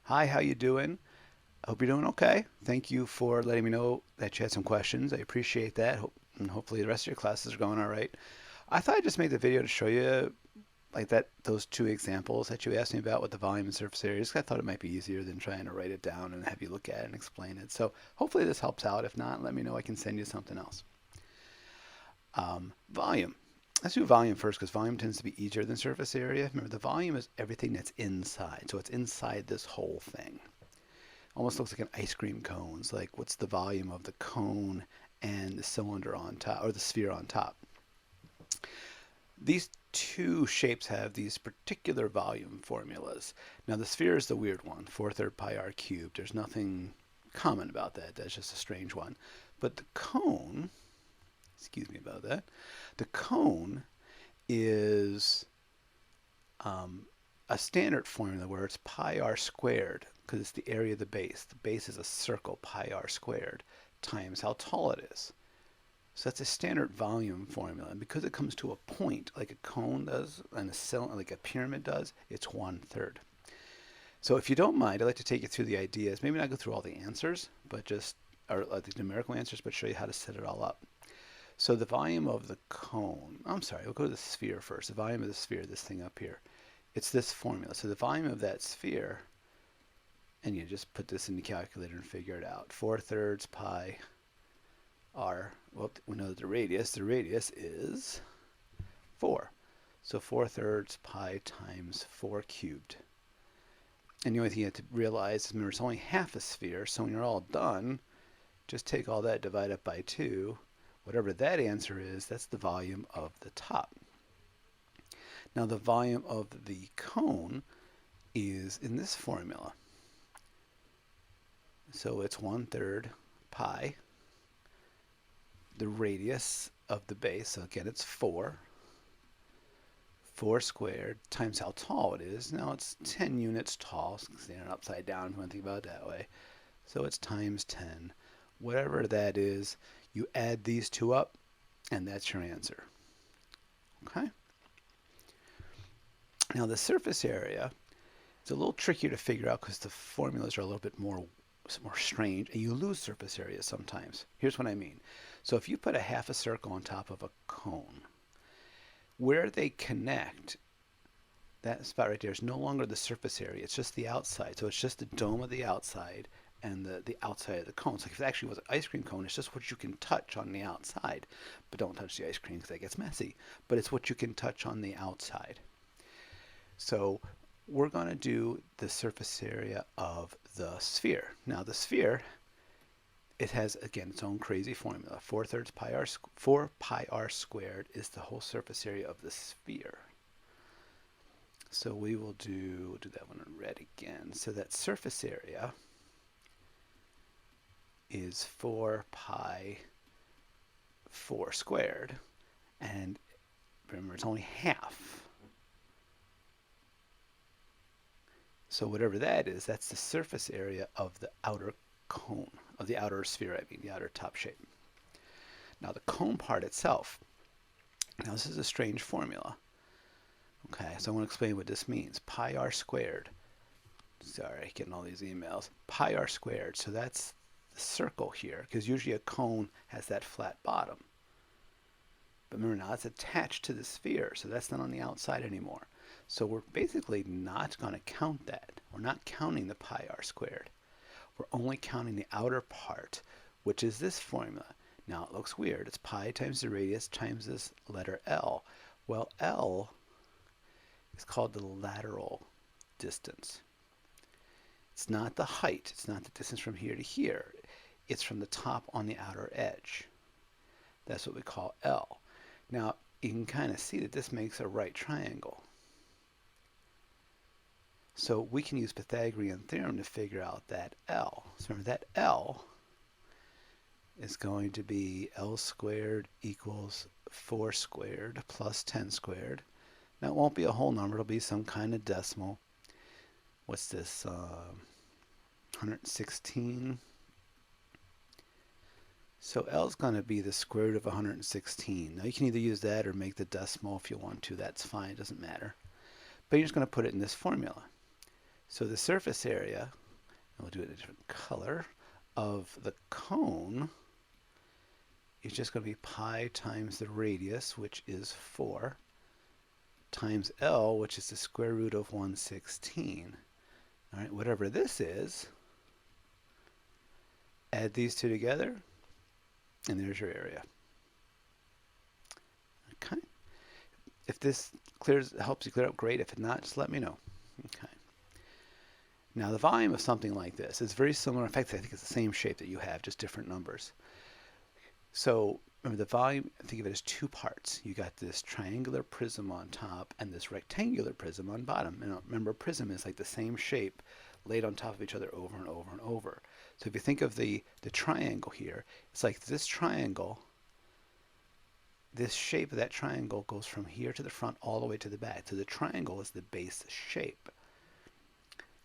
Hi, how you doing? I hope you're doing okay. Thank you for letting me know that you had some questions. I appreciate that. And hopefully the rest of your classes are going all right. I thought I'd just make the video to show you like that those two examples that you asked me about with the volume and surface areas. I thought it might be easier than trying to write it down and have you look at it and explain it. So hopefully this helps out. If not, let me know. I can send you something else. Volume. Let's do volume first because volume tends to be easier than surface area. Remember, the volume is everything that's inside. So it's inside this whole thing. Almost looks like an ice cream cone. It's like, what's the volume of the cone and the cylinder on top, or the sphere on top? These two shapes have these particular volume formulas. Now, the sphere is the weird one, 4/3 pi r cubed. There's nothing common about that. That's just a strange one. But the cone, excuse me about that, the cone is a standard formula where it's pi r squared because it's the area of the base. The base is a circle, pi r squared, times how tall it is. So that's a standard volume formula. And because it comes to a point, like a cone does, and a cylinder, like a pyramid does, it's 1/3. So if you don't mind, I'd like to take you through the ideas. Maybe not go through all the answers, but just, or the numerical answers, but show you how to set it all up. So the volume of the cone, I'm sorry, we'll go to the sphere first. The volume of the sphere, this thing up here, it's this formula. So the volume of that sphere, and you just put this in the calculator and figure it out. 4/3 pi r, well, we know that the radius is 4. So 4/3 pi times 4 cubed. And the only thing you have to realize is, remember, it's only half a sphere, so when you're all done, just take all that, divide it by 2. Whatever that answer is, that's the volume of the top. Now the volume of the cone is in this formula. So it's 1/3 pi, the radius of the base, so again it's 4 squared times how tall it is. Now it's 10 units tall, standing upside down if you want to think about it that way. So it's times 10. Whatever that is, you add these two up, and that's your answer. Okay? Now the surface area is a little trickier to figure out because the formulas are a little bit more strange, and you lose surface area sometimes. Here's what I mean. So if you put a half a circle on top of a cone, where they connect, that spot right there is no longer the surface area. It's just the outside. So it's just the dome of the outside and the outside of the cone. So if it actually was an ice cream cone, it's just what you can touch on the outside. But don't touch the ice cream because that gets messy. But it's what you can touch on the outside. So we're going to do the surface area of the sphere. Now the sphere, it has, again, its own crazy formula. 4/3 pi r, 4 pi r squared is the whole surface area of the sphere. So we will do that one in red again. So that surface area is 4 pi 4 squared. And remember, it's only half. So whatever that is, that's the surface area of the outer cone, of the outer sphere, I mean, the outer top shape. Now the cone part itself, now this is a strange formula. Okay, so I want to explain what this means. Pi r squared, sorry, getting all these emails. Pi r squared, so that's the circle here, because usually a cone has that flat bottom. But remember now, it's attached to the sphere, so that's not on the outside anymore. So we're basically not going to count that. We're not counting the pi r squared. We're only counting the outer part, which is this formula. Now it looks weird. It's pi times the radius times this letter L. Well, L is called the lateral distance. It's not the height. It's not the distance from here to here. It's from the top on the outer edge. That's what we call L. Now you can kind of see that this makes a right triangle. So we can use Pythagorean Theorem to figure out that L. So remember, that L is going to be L squared equals 4 squared plus 10 squared. Now it won't be a whole number, it'll be some kind of decimal. What's this? 116. So L is going to be the square root of 116. Now you can either use that or make the decimal if you want to. That's fine, it doesn't matter. But you're just going to put it in this formula. So the surface area, and we'll do it in a different color, of the cone is just going to be pi times the radius, which is 4, times L, which is the square root of 116. All right, whatever this is, add these two together, and there's your area. Okay. If this helps you clear up, great. If not, just let me know. Okay. Now the volume of something like this is very similar. In fact, I think it's the same shape that you have, just different numbers. So remember the volume, think of it as two parts. You got this triangular prism on top and this rectangular prism on bottom. And remember, a prism is like the same shape laid on top of each other over and over and over. So if you think of the triangle here, it's like this triangle, this shape of that triangle goes from here to the front all the way to the back. So the triangle is the base shape.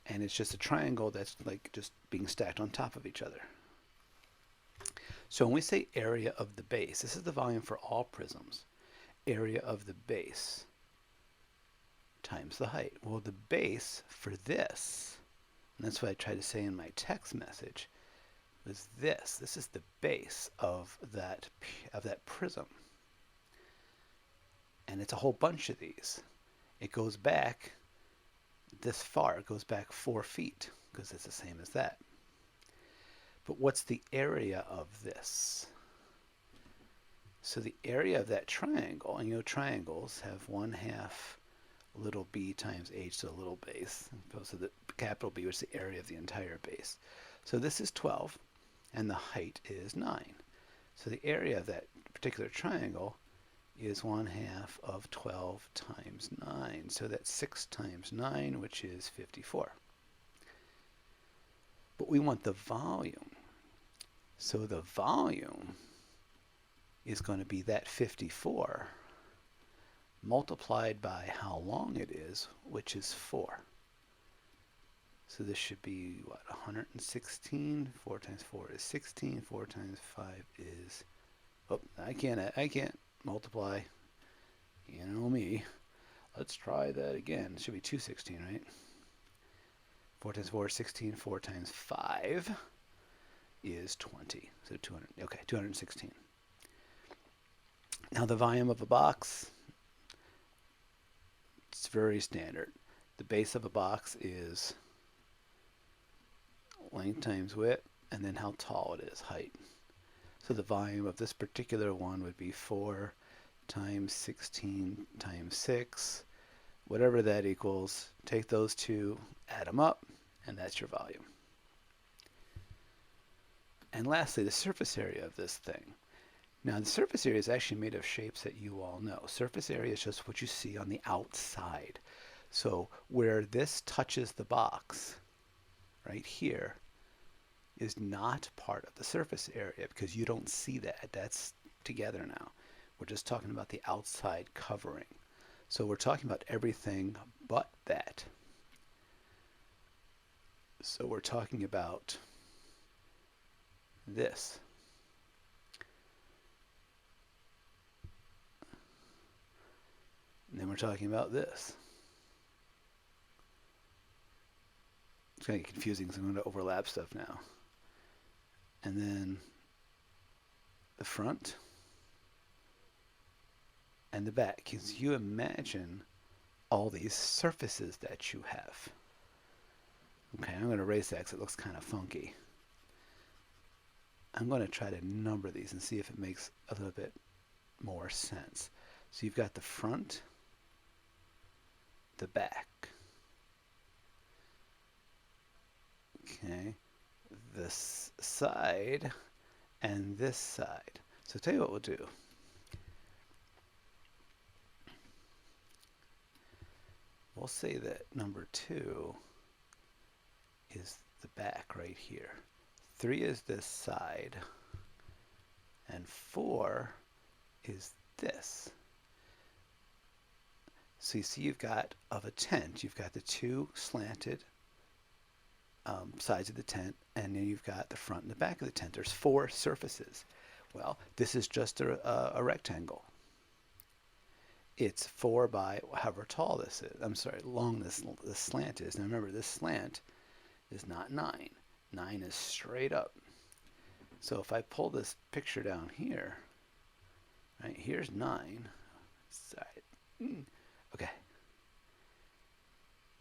And it's just a triangle that's like just being stacked on top of each other. So when we say area of the base, this is the volume for all prisms. Area of the base times the height. Well, the base for this, and that's what I tried to say in my text message, was this. This is the base of that prism. And it's a whole bunch of these. It goes back this far. It goes back 4 feet because it's the same as that. But what's the area of this? So the area of that triangle, and you know triangles have 1/2 little b times h to the little base, opposed to the capital B, which is the area of the entire base. So this is 12, and the height is 9. So the area of that particular triangle is 1/2 of 12 times 9. So that's 6 times 9, which is 54. But we want the volume. So the volume is going to be that 54 multiplied by how long it is, which is 4. So this should be, what, 116? 4 times 4 is 16. 4 times 5 is, oh, I can't multiply. You know me. Let's try that again. It should be 216, right? 4 times 4 is 16. 4 times 5 is 20. So 200. Okay, 216. Now the volume of a box, it's very standard. The base of a box is length times width, and then how tall it is, height. So the volume of this particular one would be 4 times 16 times 6, whatever that equals. Take those two, add them up, and that's your volume. And lastly, the surface area of this thing. Now the surface area is actually made of shapes that you all know. Surface area is just what you see on the outside. So where this touches the box, right here, is not part of the surface area because you don't see that. That's together now. We're just talking about the outside covering. So we're talking about everything but that. So we're talking about this. And then we're talking about this. It's going to get confusing because I'm going to overlap stuff now. And then the front and the back. Can you imagine all these surfaces that you have? Okay, I'm going to erase that because it looks kind of funky. I'm going to try to number these and see if it makes a little bit more sense. So you've got the front, the back, okay, this side, and this side. So tell you what we'll do. We'll say that number 2 is the back right here. 3 is this side, and 4 is this. So you see you've got, of a tent, you've got the 2 slanted sides of the tent, and then you've got the front and the back of the tent. There's 4 surfaces. Well, this is just a rectangle. it's 4 by however tall this is. I'm sorry, long this slant is. Now remember, this slant is not 9. 9 is straight up. So if I pull this picture down here, right, here's 9. Side. Okay.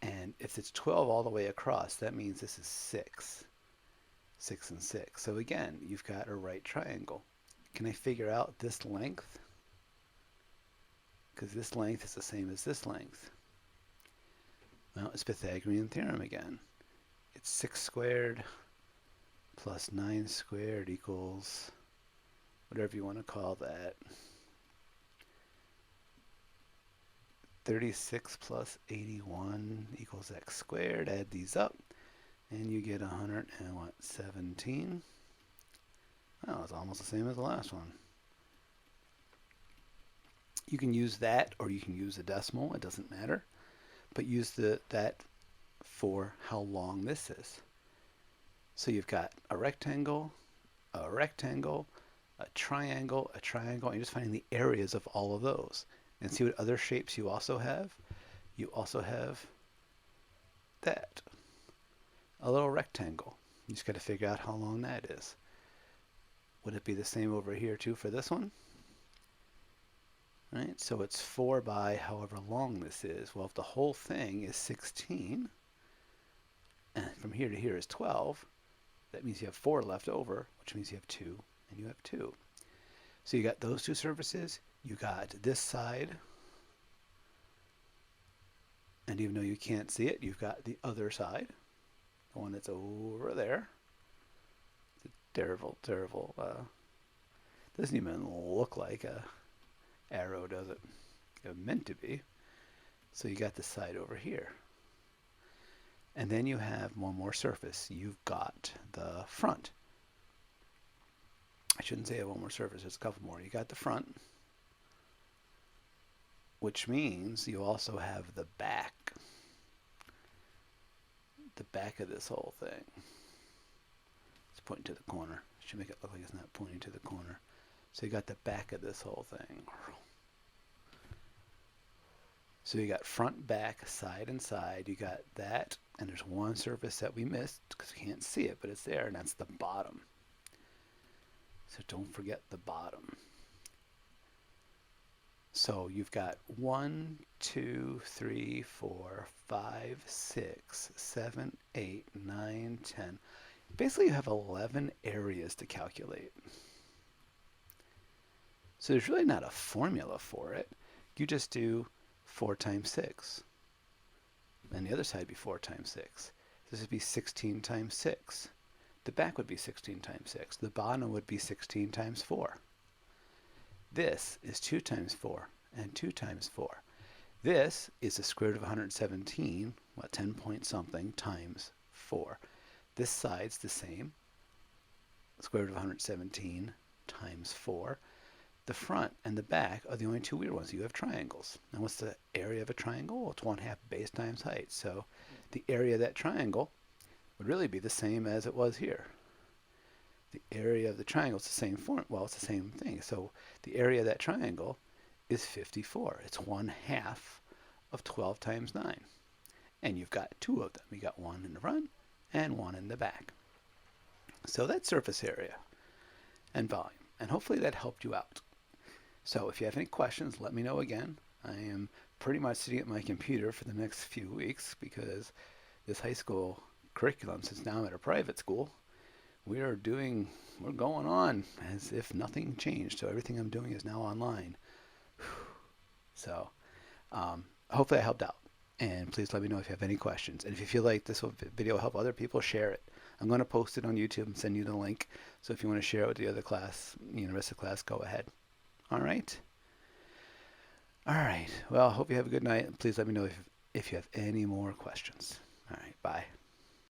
And if it's 12 all the way across, that means this is 6. 6 and 6. So again, you've got a right triangle. Can I figure out this length? Because this length is the same as this length. Well, it's Pythagorean Theorem again. It's 6 squared plus 9 squared equals whatever you want to call that. 36 plus 81 equals x squared. Add these up, and you get 117. Well, it's almost the same as the last one. You can use that, or you can use a decimal. It doesn't matter. But use that for how long this is. So you've got a rectangle, a rectangle, a triangle, a triangle, and you're just finding the areas of all of those. And see what other shapes you also have. You also have that, a little rectangle. You just got to figure out how long that is. Would it be the same over here too for this one? Right, so it's 4 by however long this is. Well, if the whole thing is 16, and from here to here is 12, that means you have 4 left over, which means you have 2, and you have 2. So you got those two surfaces. You got this side, and even though you can't see it, you've got the other side, the one that's over there. It's a terrible, doesn't even look like a arrow, does it? It's meant to be. So you got the side over here. And then you have one more surface. You've got the front. I shouldn't say one more surface, there's a couple more. You got the front, which means you also have the back of this whole thing. It's pointing to the corner. Should make it look like it's not pointing to the corner. So you got the back of this whole thing. So you got front, back, side, and side. You got that, and there's one surface that we missed because we can't see it, but it's there, and that's the bottom. So don't forget the bottom. So you've got 1, 2, 3, 4, 5, 6, 7, 8, 9, 10. Basically, you have 11 areas to calculate. So there's really not a formula for it. You just do 4 times 6. And the other side would be 4 times 6. This would be 16 times 6. The back would be 16 times 6. The bottom would be 16 times 4. This is 2 times 4 and 2 times 4. This is the square root of 117, what, 10 point something, times 4. This side's the same, square root of 117 times 4. The front and the back are the only two weird ones. You have triangles. Now what's the area of a triangle? Well, it's 1/2 base times height. So the area of that triangle would really be the same as it was here. The area of the triangle is the same form. Well, it's the same thing. So the area of that triangle is 54. It's 1/2 of 12 times 9. And you've got 2 of them. You got one in the front and one in the back. So that's surface area and volume. And hopefully that helped you out. So if you have any questions, let me know again. I am pretty much sitting at my computer for the next few weeks because this high school curriculum, since now I'm at a private school, we're going on as if nothing changed. So everything I'm doing is now online. So hopefully I helped out. And please let me know if you have any questions. And if you feel like this video will help other people, share it. I'm going to post it on YouTube and send you the link. So if you want to share it with the other class, the rest of the class, go ahead. All right. All right. Well, I hope you have a good night. And please let me know if you have any more questions. All right. Bye.